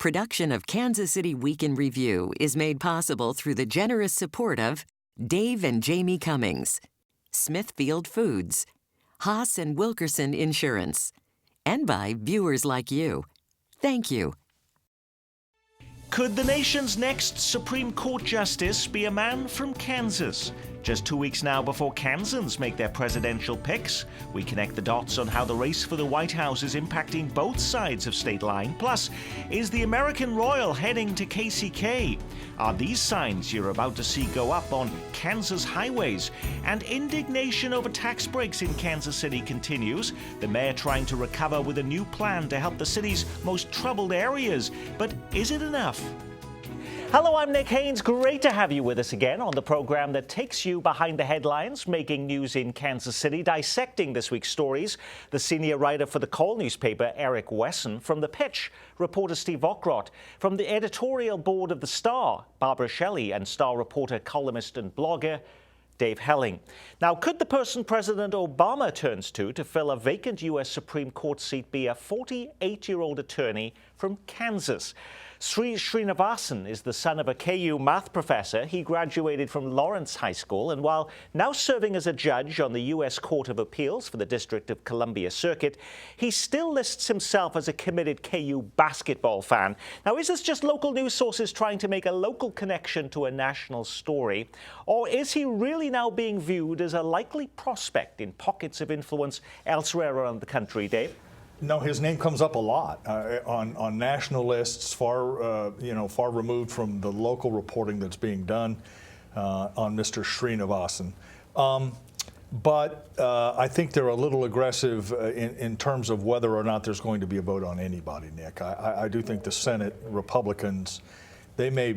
Production of Kansas City Week in Review is made possible through the generous support of Dave and Jamie Cummings, Smithfield Foods, Haas and Wilkerson Insurance, and by viewers like you. Thank you. Could the nation's next Supreme Court justice be a man from Kansas? Just 2 weeks now before Kansans make their presidential picks, we connect the dots on how the race for the White House is impacting both sides of state line. Plus, is the American Royal heading to KCK? Are these signs you're about to see go up on Kansas highways? And indignation over tax breaks in Kansas City continues. The mayor trying to recover with a new plan to help the city's most troubled areas. But is it enough? Hello, I'm Nick Haynes. Great to have you with us again on the program that takes you behind the headlines, making news in Kansas City, dissecting this week's stories. The senior writer for the Call newspaper, Eric Wesson. From The Pitch, reporter Steve Ockrott. From the editorial board of The Star, Barbara Shelley, and Star reporter, columnist and blogger, Dave Helling. Now, could the person President Obama turns to fill a vacant U.S. Supreme Court seat be a 48-year-old attorney from Kansas? Sri Srinivasan is the son of a KU math professor. He graduated from Lawrence High School, and while now serving as a judge on the U.S. Court of Appeals for the District of Columbia Circuit, he still lists himself as a committed KU basketball fan. Now, is this just local news sources trying to make a local connection to a national story? Or is he really now being viewed as a likely prospect in pockets of influence elsewhere around the country, Dave? No, his name comes up a lot on national lists, far removed from the local reporting that's being done on Mr. Srinivasan. But I think they're a little aggressive in terms of whether or not there's going to be a vote on anybody, Nick. I do think the Senate Republicans, they may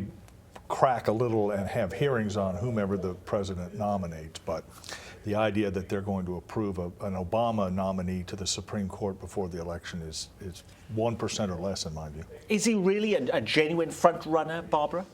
crack a little and have hearings on whomever the president nominates, but the idea that they're going to approve an Obama nominee to the Supreme Court before the election is 1% or less, in my view. Is he really a genuine front runner, Barbara?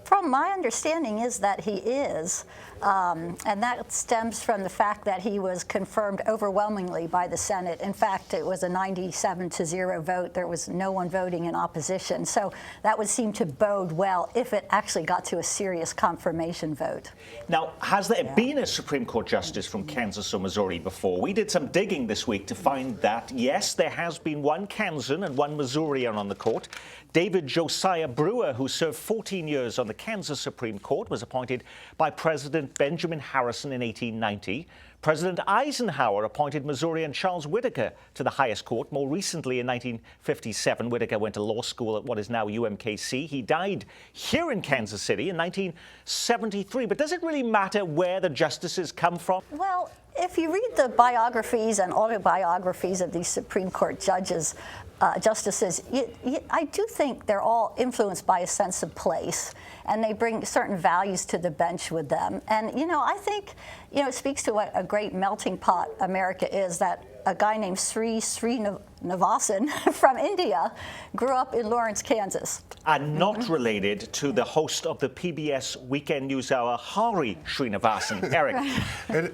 From my understanding is that he is, and that stems from the fact that he was confirmed overwhelmingly by the Senate. In fact, it was a 97-0 vote. There was no one voting in opposition. So that would seem to bode well if it actually got to a serious confirmation vote. Now, has there been a Supreme Court justice from Kansas or Missouri before? We did some digging this week to find that, yes, there has been one Kansan and one Missourian on the court. David Josiah Brewer, who served 14 years on the Kansas Supreme Court, was appointed by President Benjamin Harrison in 1890. President Eisenhower appointed Missourian Charles Whitaker to the highest court. More recently, in 1957, Whitaker went to law school at what is now UMKC. He died here in Kansas City in 1973. But does it really matter where the justices come from? Well, if you read the biographies and autobiographies of these Supreme Court justices, I do think they're all influenced by a sense of place, and they bring certain values to the bench with them. And, I think, it speaks to what a great melting pot America is, that a guy named Sri Srinivasan from India grew up in Lawrence, Kansas. And not related to the host of the PBS Weekend News Hour, Hari Srinivasan. Eric.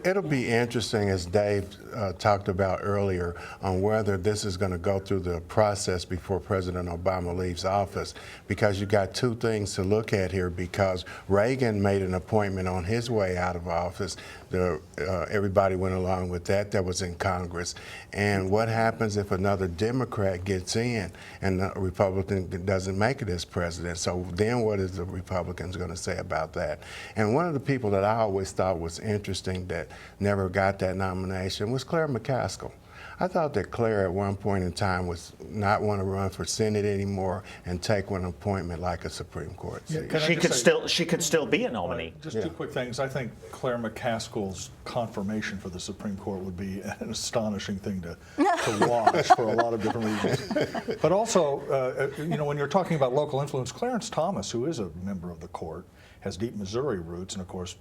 It'll be interesting, as Dave talked about earlier, on whether this is going to go through the process before President Obama leaves office, because you got two things to look at here, because Reagan made an appointment on his way out of office. Everybody went along with that. That was in Congress. And what happens if another Democrat gets in and the Republican doesn't make it as president? So then what is the Republicans going to say about that? And one of the people that I always thought was interesting that never got that nomination was Claire McCaskill. I thought that Claire at one point in time was not want to run for Senate anymore and take one appointment like a Supreme Court seat. She could still be a nominee. Just two quick things. I think Claire McCaskill's confirmation for the Supreme Court would be an astonishing thing to watch for a lot of different reasons. But also, when you're talking about local influence, Clarence Thomas, who is a member of the court, has deep Missouri roots, and of course,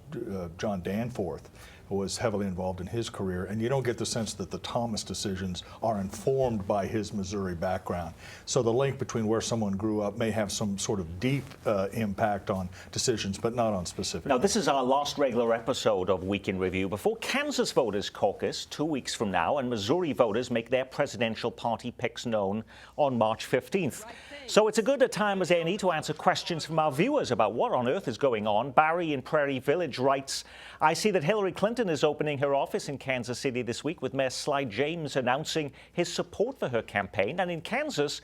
John Danforth was heavily involved in his career, and you don't get the sense that the Thomas decisions are informed by his Missouri background. So the link between where someone grew up may have some sort of deep impact on decisions, but not on specific. Now, this is our last regular episode of Week in Review before Kansas voters caucus 2 weeks from now, and Missouri voters make their presidential party picks known on March 15th. So it's a good a time as any to answer questions from our viewers about what on earth is going on. Barry in Prairie Village writes, I see that Hillary Clinton is opening her office in Kansas City this week with Mayor Sly James announcing his support for her campaign. And in Kansas,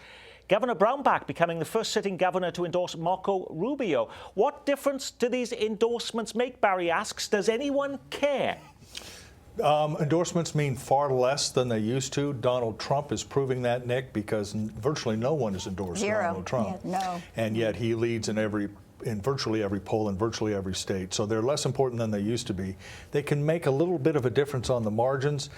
Governor Brownback becoming the first sitting governor to endorse Marco Rubio. What difference do these endorsements make, Barry asks? Does anyone care? Endorsements mean far less than they used to. Donald Trump is proving that, Nick, because virtually no one has endorsed Donald Trump. Yeah, no. And yet he leads in virtually every poll in virtually every state. So they're less important than they used to be. They can make a little bit of a difference on the margins.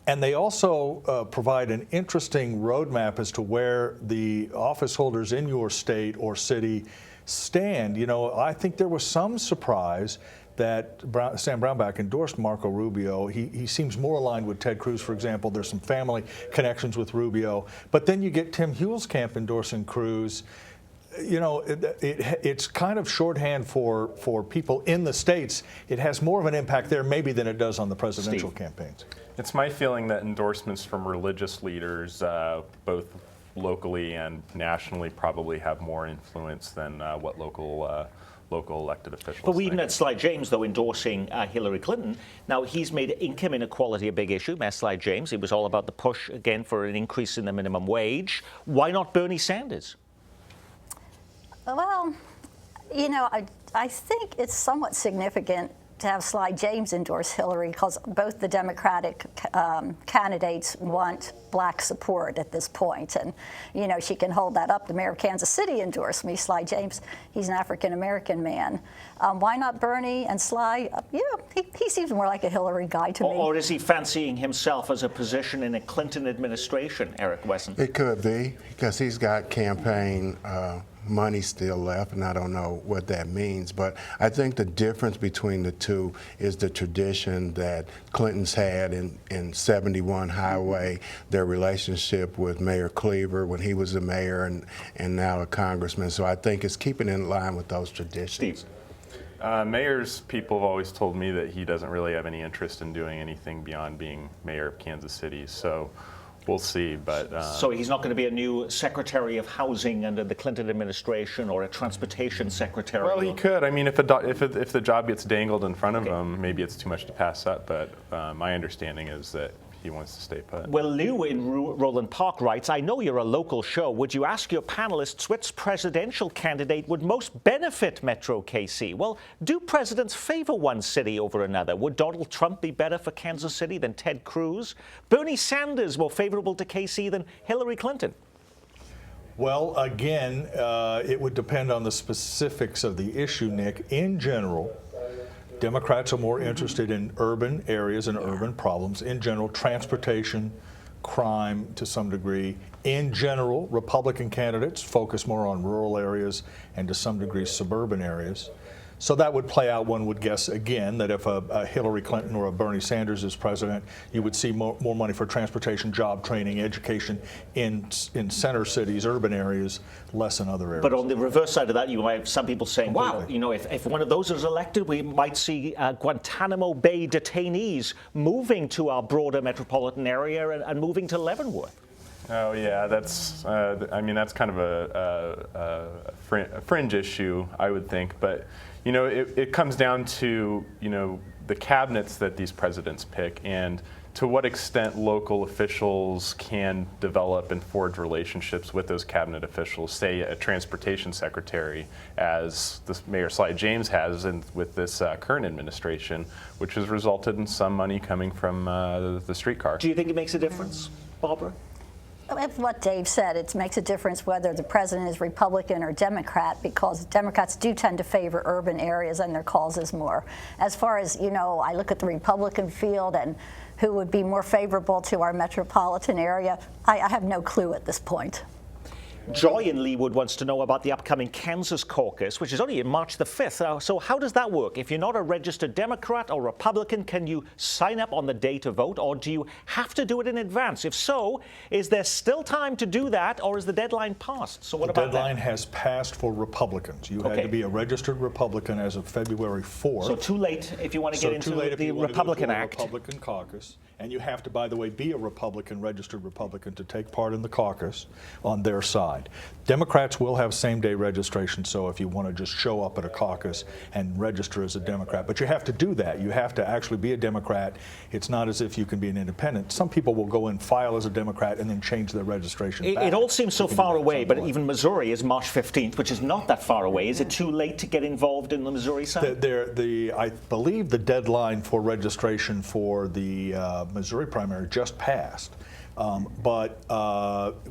And they also provide an interesting roadmap as to where the office holders in your state or city stand. You know, I think there was some surprise that Sam Brownback endorsed Marco Rubio. He seems more aligned with Ted Cruz, for example. There's some family connections with Rubio. But then you get Tim Huelskamp endorsing Cruz. You know, it's kind of shorthand for people in the states. It has more of an impact there maybe than it does on the presidential campaigns. It's my feeling that endorsements from religious leaders, both locally and nationally, probably have more influence than what local elected officials. But we even think. had Sly James, though, endorsing Hillary Clinton. Now, he's made income inequality a big issue, Mayor Sly James. He was all about the push, again, for an increase in the minimum wage. Why not Bernie Sanders? Well, you know, I think it's somewhat significant to have Sly James endorse Hillary because both the Democratic candidates want black support at this point. And, you know, she can hold that up. The mayor of Kansas City endorsed me, Sly James. He's an African-American man. Why not Bernie and Sly? Yeah, he seems more like a Hillary guy to me. Or is he fancying himself as a position in a Clinton administration, Eric Wesson? It could be, because he's got campaign money still left, and I don't know what that means. But I think the difference between the two is the tradition that Clinton's had in 71 Highway, their relationship with Mayor Cleaver when he was the mayor and now a congressman. So I think it's keeping in line with those traditions. Steve. Mayor's people have always told me that he doesn't really have any interest in doing anything beyond being mayor of Kansas City. So we'll see, but so he's not going to be a new Secretary of Housing under the Clinton administration or a Transportation Secretary? Well, he could. I mean, if the job gets dangled in front of him, maybe it's too much to pass up. But my understanding is that he wants to stay put. Well, Lou in Roland Park writes, I know you're a local show. Would you ask your panelists which presidential candidate would most benefit Metro KC? Well, do presidents favor one city over another? Would Donald Trump be better for Kansas City than Ted Cruz? Bernie Sanders more favorable to KC than Hillary Clinton? Well, again, it would depend on the specifics of the issue, Nick. In general, Democrats are more interested in urban areas and urban problems. In general, transportation, crime to some degree. In general, Republican candidates focus more on rural areas and to some degree suburban areas. So that would play out, one would guess, again, that if a Hillary Clinton or a Bernie Sanders is president, you would see more money for transportation, job training, education in center cities, urban areas, less in other areas. But on the reverse side of that, you might have some people saying, wow, you know, if one of those is elected, we might see Guantanamo Bay detainees moving to our broader metropolitan area and moving to Leavenworth. Oh yeah, that's. I mean, that's kind of a fringe issue, I would think. But you know, it comes down to the cabinets that these presidents pick, and to what extent local officials can develop and forge relationships with those cabinet officials. Say a transportation secretary, as this Mayor Sly James has, with this current administration, which has resulted in some money coming from the streetcar. Do you think it makes a difference, Barbara? With what Dave said, it makes a difference whether the president is Republican or Democrat, because Democrats do tend to favor urban areas and their causes more. As far as, I look at the Republican field and who would be more favorable to our metropolitan area, I have no clue at this point. Joy in Leewood wants to know about the upcoming Kansas caucus, which is only in March the 5th. So how does that work? If you're not a registered Democrat or Republican, can you sign up on the day to vote, or do you have to do it in advance? If so, is there still time to do that, or is the deadline passed? So what about that? The deadline has passed for Republicans. You had to be a registered Republican as of February 4th. So too late if you want to get into the Republican Act. Republican caucus. And you have to, by the way, be a Republican, registered Republican, to take part in the caucus on their side. Democrats will have same-day registration, so if you want to just show up at a caucus and register as a Democrat. But you have to do that. You have to actually be a Democrat. It's not as if you can be an independent. Some people will go and file as a Democrat and then change their registration back. It all seems so far away, but even Missouri is March 15th, which is not that far away. Is it too late to get involved in the Missouri side? I believe the deadline for registration for the Missouri primary just passed. But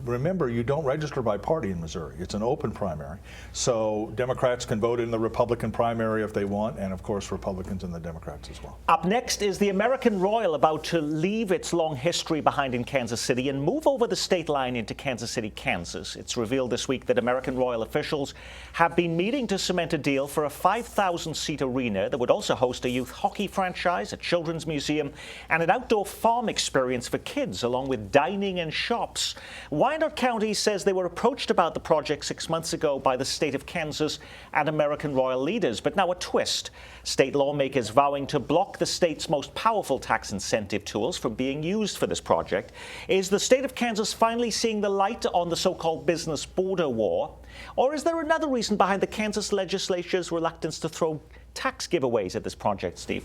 remember, you don't register by party in Missouri. It's an open primary. So Democrats can vote in the Republican primary if they want, and of course Republicans and the Democrats as well. Up next is the American Royal about to leave its long history behind in Kansas City and move over the state line into Kansas City, Kansas. It's revealed this week that American Royal officials have been meeting to cement a deal for a 5,000-seat arena that would also host a youth hockey franchise, a children's museum, and an outdoor farm experience for kids, along with dining and shops. Wyandotte County says they were approached about the project 6 months ago by the state of Kansas and American Royal leaders. But now a twist. State lawmakers vowing to block the state's most powerful tax incentive tools from being used for this project. Is the state of Kansas finally seeing the light on the so-called business border war? Or is there another reason behind the Kansas legislature's reluctance to throw tax giveaways at this project, Steve?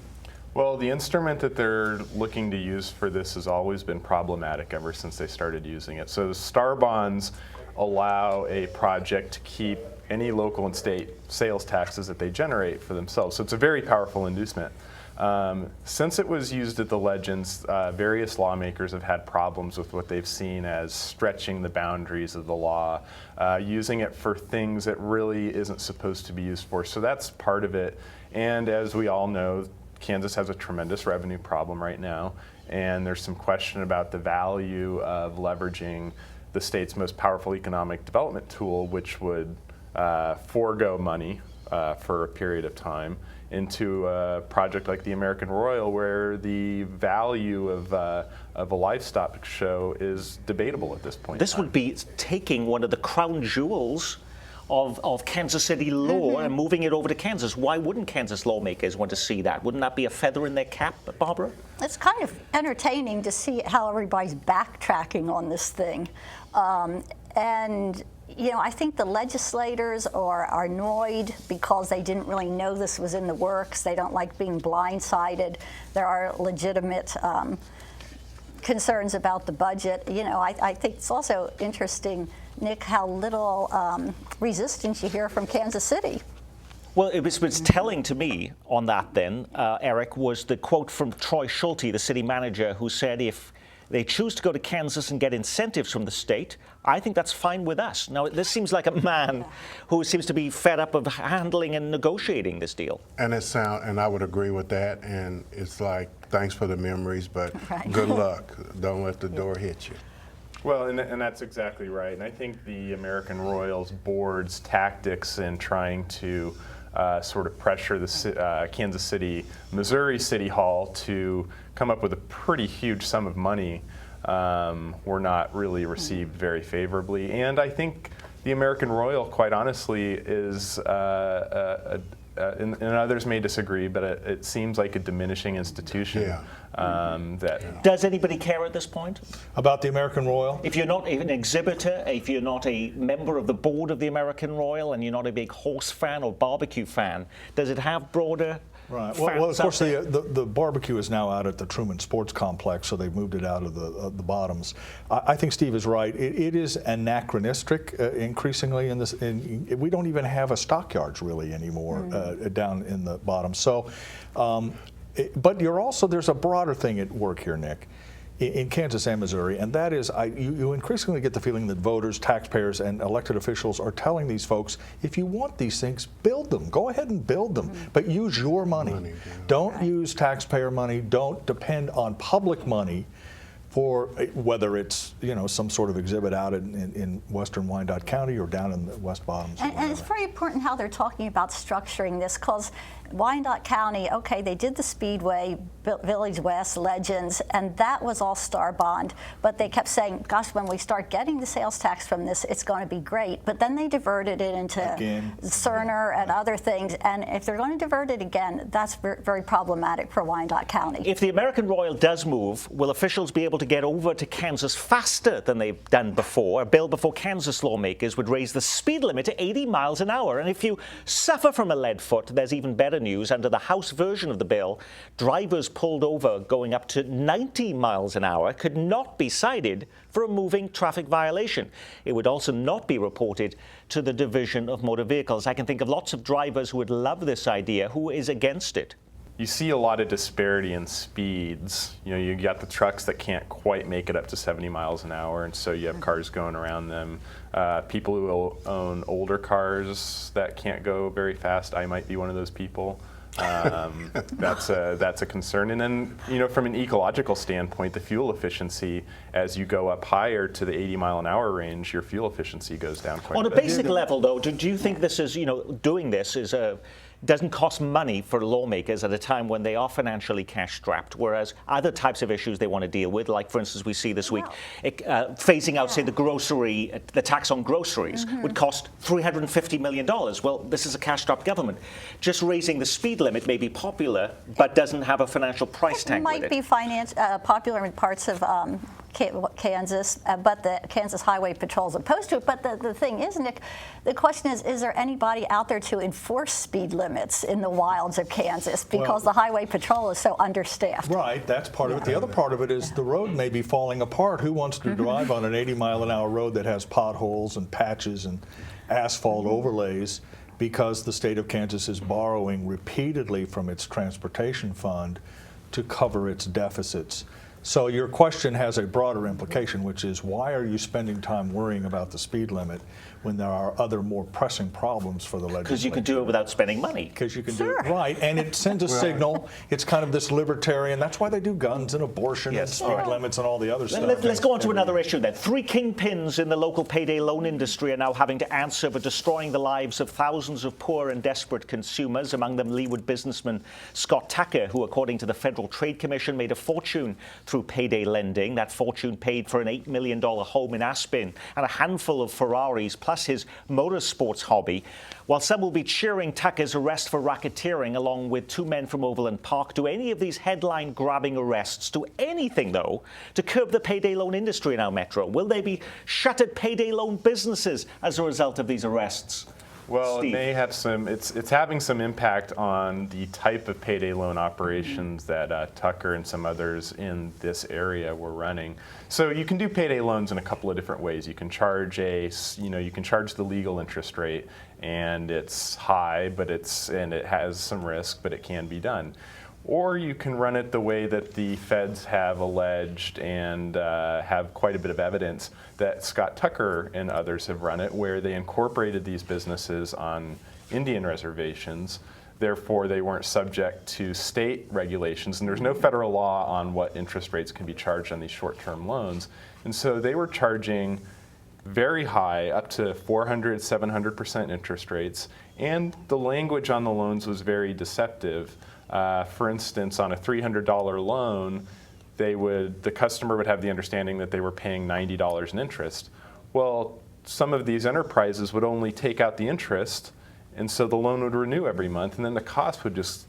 Well, the instrument that they're looking to use for this has always been problematic ever since they started using it. So the STAR bonds allow a project to keep any local and state sales taxes that they generate for themselves. So it's a very powerful inducement. Since it was used at the Legends, various lawmakers have had problems with what they've seen as stretching the boundaries of the law, using it for things that really isn't supposed to be used for. So that's part of it. And as we all know, Kansas has a tremendous revenue problem right now, and there's some question about the value of leveraging the state's most powerful economic development tool, which would forego money for a period of time into a project like the American Royal, where the value of a livestock show is debatable at this point. This would be taking one of the crown jewels of Kansas City law and moving it over to Kansas. Why wouldn't Kansas lawmakers want to see that? Wouldn't that be a feather in their cap, Barbara? It's kind of entertaining to see how everybody's backtracking on this thing. And you know, I think the legislators are annoyed because they didn't really know this was in the works. They don't like being blindsided. There are legitimate concerns about the budget. You know, I think it's also interesting, Nick, how little resistance you hear from Kansas City. Well, it was telling to me on that then, Eric, was the quote from Troy Schulte, the city manager, who said if they choose to go to Kansas and get incentives from the state, I think that's fine with us. Now, this seems like a man who seems to be fed up of handling and negotiating this deal. And and I would agree with that. And it's like, thanks for the memories, but good luck. Don't let the door hit you. Well, and that's exactly right. And I think the American Royals board's tactics in trying to sort of pressure the Kansas City, Missouri City Hall to come up with a pretty huge sum of money were not really received very favorably. And I think the American Royal, quite honestly, is, and others may disagree, but it seems like a diminishing institution. Yeah. Does anybody care at this point? About the American Royal? If you're not an exhibitor, if you're not a member of the board of the American Royal, and you're not a big horse fan or barbecue fan, does it have broader Right. Well, of course, the barbecue is now out at the Truman Sports Complex, so they've moved it out of the bottoms. I think Steve is right. It is anachronistic increasingly in this. We don't even have a stockyards really anymore down in the bottom. So, but there's a broader thing at work here, Nick, in Kansas and Missouri, and that is you increasingly get the feeling that voters, taxpayers, and elected officials are telling these folks, if you want these things, build them. Go ahead and build them, but use your money. Don't use taxpayer money. Don't depend on public money for whether it's some sort of exhibit out in western Wyandotte County or down in the West Bottoms. And it's very important how they're talking about structuring this, because Wyandotte County, okay, they did the Speedway, Village West, Legends, and that was all Star Bond. But they kept saying, gosh, when we start getting the sales tax from this, it's going to be great. But then they diverted it into Cerner and other things. And if they're going to divert it again, that's very problematic for Wyandotte County. If the American Royal does move, will officials be able to get over to Kansas faster than they've done before? A bill before Kansas lawmakers would raise the speed limit to 80 miles an hour. And if you suffer from a lead foot, there's even better news. Under the House version of the bill, drivers pulled over going up to 90 miles an hour could not be cited for a moving traffic violation. It would also not be reported to the Division of Motor Vehicles. I can think of lots of drivers who would love this idea. Who is against it? You see a lot of disparity in speeds. You got the trucks that can't quite make it up to 70 miles an hour, and so you have cars going around them. People who own older cars that can't go very fast. I might be one of those people. That's a concern. And then, from an ecological standpoint, the fuel efficiency, as you go up higher to the 80-mile-an-hour range, your fuel efficiency goes down quite a bit. On a basic level, though, do you think this is, doing this is doesn't cost money for lawmakers at a time when they are financially cash-strapped, whereas other types of issues they want to deal with, like, for instance, we see this week, phasing out, say, the tax on groceries would cost $350 million. Well, this is a cash-strapped government. Just raising the speed limit may be popular, but doesn't have a financial price tag with it. It might be popular in parts of Kansas, but the Kansas Highway Patrol is opposed to it. But the thing is, Nick, the question is there anybody out there to enforce speed limits in the wilds of Kansas, because the Highway Patrol is so understaffed? Right, that's part of it. The other part of it is the road may be falling apart. Who wants to drive on an 80-mile-an-hour road that has potholes and patches and asphalt overlays, because the state of Kansas is borrowing repeatedly from its transportation fund to cover its deficits? So your question has a broader implication, which is, why are you spending time worrying about the speed limit when there are other more pressing problems for the legislature? Because you can do it without spending money. Because you can do it right, and it sends a signal. It's kind of this libertarian. That's why they do guns and abortion and speed limits and all the other stuff. Let's go on to another issue then. 3 kingpins in the local payday loan industry are now having to answer for destroying the lives of thousands of poor and desperate consumers, among them Leawood businessman Scott Tucker, who, according to the Federal Trade Commission, made a fortune through payday lending. That fortune paid for an $8 million home in Aspen and a handful of Ferraris, plus his motorsports hobby. While some will be cheering Tucker's arrest for racketeering along with 2 men from Overland Park, do any of these headline-grabbing arrests do anything, though, to curb the payday loan industry in our metro? Will they be shuttered payday loan businesses as a result of these arrests? Well, Steve. it may have some. It's having some impact on the type of payday loan operations that Tucker and some others in this area were running. So you can do payday loans in a couple of different ways. You can charge you can charge the legal interest rate, and it's high, but it has some risk, but it can be done. Or you can run it the way that the feds have alleged and have quite a bit of evidence that Scott Tucker and others have run it, where they incorporated these businesses on Indian reservations. Therefore, they weren't subject to state regulations, and there's no federal law on what interest rates can be charged on these short-term loans. And so they were charging very high, up to 400, 700% interest rates, and the language on the loans was very deceptive. For instance, on a $300 loan, the customer would have the understanding that they were paying $90 in interest. Well, some of these enterprises would only take out the interest, and so the loan would renew every month, and then the cost would just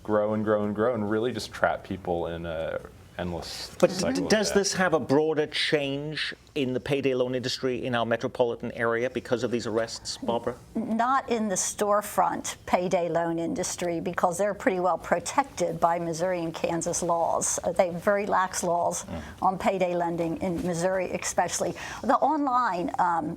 grow and grow and grow, and really just trap people in a endless cycle. But does this have a broader change in the payday loan industry in our metropolitan area because of these arrests, Barbara? Not in the storefront payday loan industry, because they're pretty well protected by Missouri and Kansas laws. They have very lax laws on payday lending in Missouri especially. The online,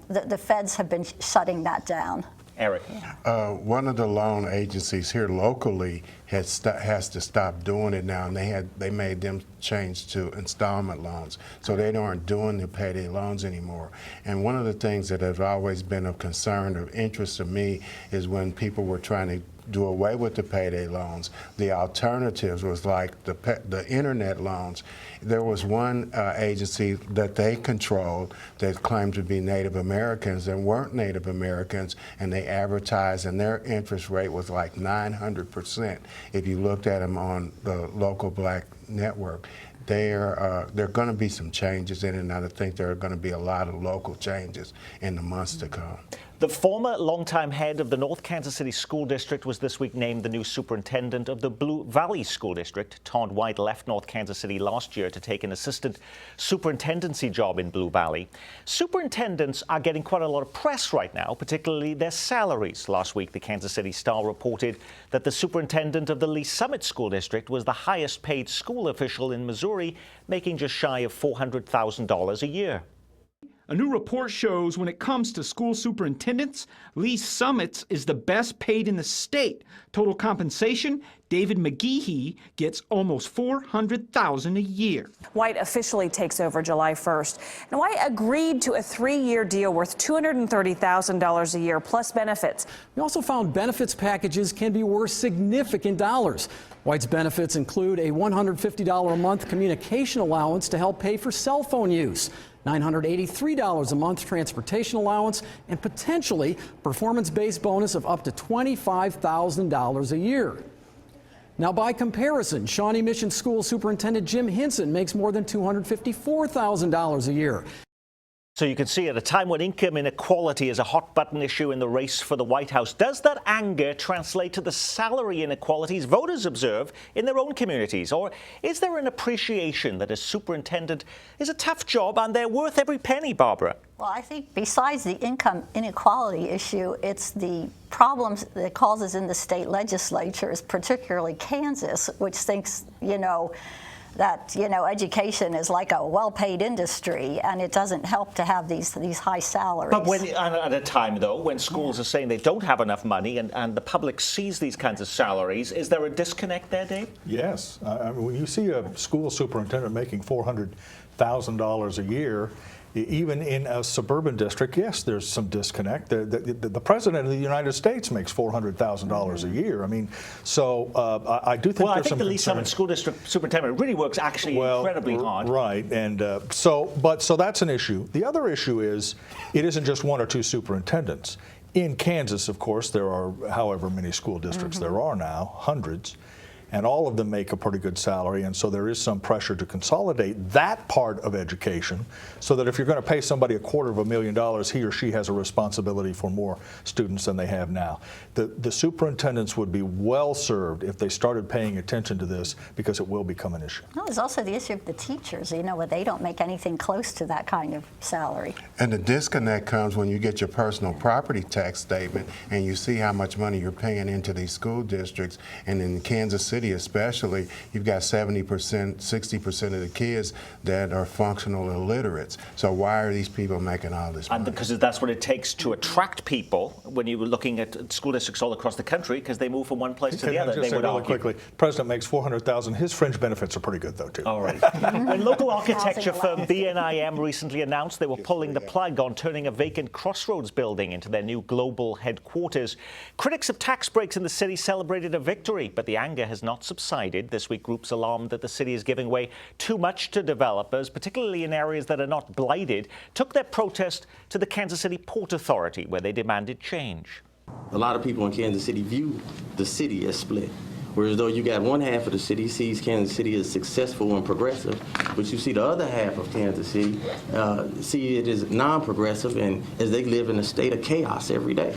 the feds have been shutting that down. Eric? One of the loan agencies here locally has to stop doing it now, and they made them change to installment loans, so they aren't doing the payday loans anymore. And one of the things that has always been of concern or interest to me is when people were trying to do away with the payday loans. The alternatives was like the internet loans. There was one agency that they controlled that claimed to be Native Americans and weren't Native Americans, and they advertised, and their interest rate was like 900% if you looked at them on the local black network. There are going to be some changes in it, and I think there are going to be a lot of local changes in the months to come. The former longtime head of the North Kansas City School District was this week named the new superintendent of the Blue Valley School District. Todd White left North Kansas City last year to take an assistant superintendency job in Blue Valley. Superintendents are getting quite a lot of press right now, particularly their salaries. Last week, the Kansas City Star reported that the superintendent of the Lee Summit School District was the highest paid school official in Missouri, making just shy of $400,000 a year. A new report shows when it comes to school superintendents, Lee Summit is the best paid in the state. Total compensation, David McGehee gets almost $400,000 a year. White officially takes over July 1st. And White agreed to a 3-year deal worth $230,000 a year plus benefits. We also found benefits packages can be worth significant dollars. White's benefits include a $150 a month communication allowance to help pay for cell phone use, $983 a month transportation allowance, and potentially performance-based bonus of up to $25,000 a year. Now, by comparison, Shawnee Mission School Superintendent Jim Hinson makes more than $254,000 a year. So you can see at a time when income inequality is a hot button issue in the race for the White House, does that anger translate to the salary inequalities voters observe in their own communities? Or is there an appreciation that a superintendent is a tough job and they're worth every penny, Barbara? Well, I think besides the income inequality issue, it's the problems that it causes in the state legislatures, particularly Kansas, which thinks, that education is like a well-paid industry, and it doesn't help to have these high salaries. But at a time, though, when schools are saying they don't have enough money and the public sees these kinds of salaries, is there a disconnect there, Dave? Yes. When you see a school superintendent making $400,000 a year, even in a suburban district, yes, there's some disconnect. The president of the United States makes $400,000 a year. I mean, so I do think. Well, there's I think the Lee Summit School District superintendent really works actually incredibly hard. Right, and so that's an issue. The other issue is it isn't just one or two superintendents. In Kansas, of course, there are however many school districts there are now, hundreds. And all of them make a pretty good salary, and so there is some pressure to consolidate that part of education so that if you're going to pay somebody $250,000, he or she has a responsibility for more students than they have now. The superintendents would be well served if they started paying attention to this, because it will become an issue. No, there's also the issue of the teachers, where they don't make anything close to that kind of salary. And the disconnect comes when you get your personal property tax statement and you see how much money you're paying into these school districts. And in Kansas City especially, you've got 70%, 60% of the kids that are functional illiterates. So why are these people making all this money? And because that's what it takes to attract people when you were looking at school districts all across the country, because they move from one place to the other. Just say really quickly, the president makes $400,000. His fringe benefits are pretty good, though, too. All right. When local architecture firm BNIM recently announced they were pulling the plug on turning a vacant Crossroads building into their new global headquarters, critics of tax breaks in the city celebrated a victory, but the anger has not subsided. This week, groups alarmed that the city is giving away too much to developers, particularly in areas that are not blighted, took their protest to the Kansas City Port Authority, where they demanded change. A lot of people in Kansas City view the city as split, whereas though you got one half of the city sees Kansas City as successful and progressive, but you see the other half of Kansas City see it as non-progressive, and as they live in a state of chaos every day.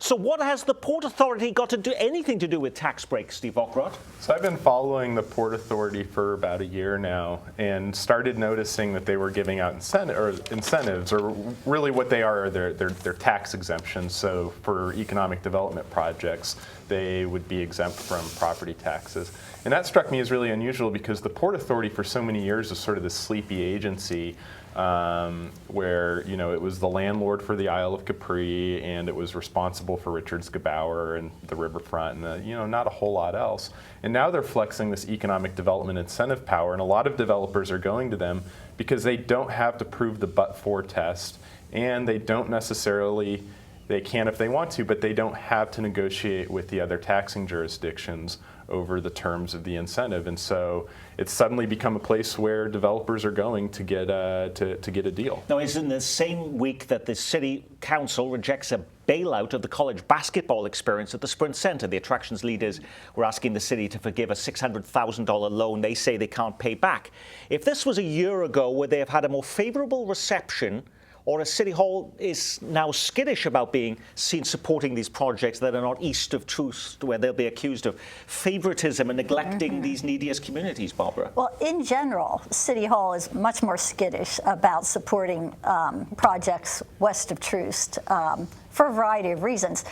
So what has the Port Authority got to do anything to do with tax breaks, Steve Ockrott? So I've been following the Port Authority for about a year now and started noticing that they were giving out incentives, or really what they are their tax exemptions. So for economic development projects, they would be exempt from property taxes. And that struck me as really unusual because the Port Authority for so many years was sort of this sleepy agency where it was the landlord for the Isle of Capri, and it was responsible for Richards Gebaur and the riverfront, and not a whole lot else. And now they're flexing this economic development incentive power, and a lot of developers are going to them because they don't have to prove the but-for test, and they don't necessarily They can if they want to, but they don't have to negotiate with the other taxing jurisdictions over the terms of the incentive. And so it's suddenly become a place where developers are going to get a deal. Now, it's in the same week that the city council rejects a bailout of the college basketball experience at the Sprint Center. The attractions leaders were asking the city to forgive a $600,000 loan they say they can't pay back. If this was a year ago, would they have had a more favorable reception, or a City Hall is now skittish about being seen supporting these projects that are not east of Troost, where they'll be accused of favoritism and neglecting these neediest communities, Barbara? Well, in general, City Hall is much more skittish about supporting projects west of Troost for a variety of reasons.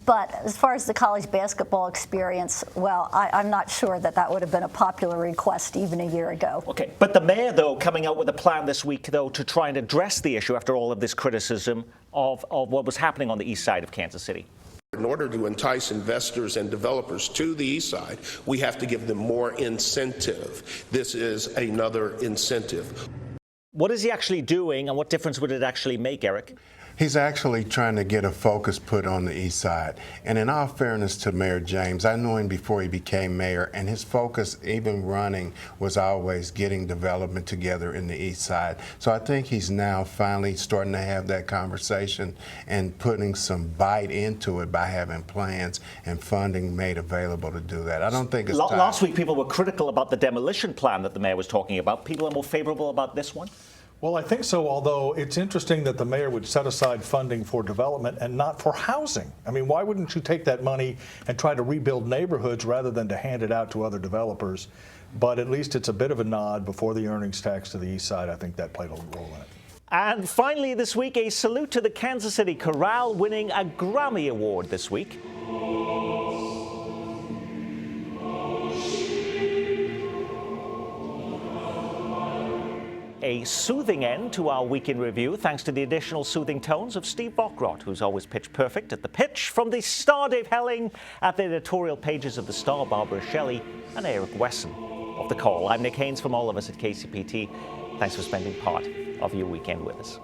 But as far as the college basketball experience, well, I'm not sure that that would have been a popular request even a year ago. Okay, but the mayor, though, coming out with a plan this week, though, to try and address the issue after all of this criticism of what was happening on the east side of Kansas City. In order to entice investors and developers to the east side, we have to give them more incentive. This is another incentive. What is he actually doing, and what difference would it actually make, Eric? He's actually trying to get a focus put on the east side. And in all fairness to Mayor James, I knew him before he became mayor, and his focus, even running, was always getting development together in the east side. So I think he's now finally starting to have that conversation and putting some bite into it by having plans and funding made available to do that. I don't think it's time. Last week, people were critical about the demolition plan that the mayor was talking about. People are more favorable about this one? Well, I think so, although it's interesting that the mayor would set aside funding for development and not for housing. I mean, why wouldn't you take that money and try to rebuild neighborhoods rather than to hand it out to other developers? But at least it's a bit of a nod before the earnings tax to the east side. I think that played a role in it. And finally this week, a salute to the Kansas City Chorale winning a Grammy Award this week. A soothing end to our week in review, thanks to the additional soothing tones of Steve Bockrot, who's always pitch perfect at the pitch. From the Star, Dave Helling, at the editorial pages of the Star, Barbara Shelley, and Eric Wesson of The Call. I'm Nick Haynes from all of us at KCPT. Thanks for spending part of your weekend with us.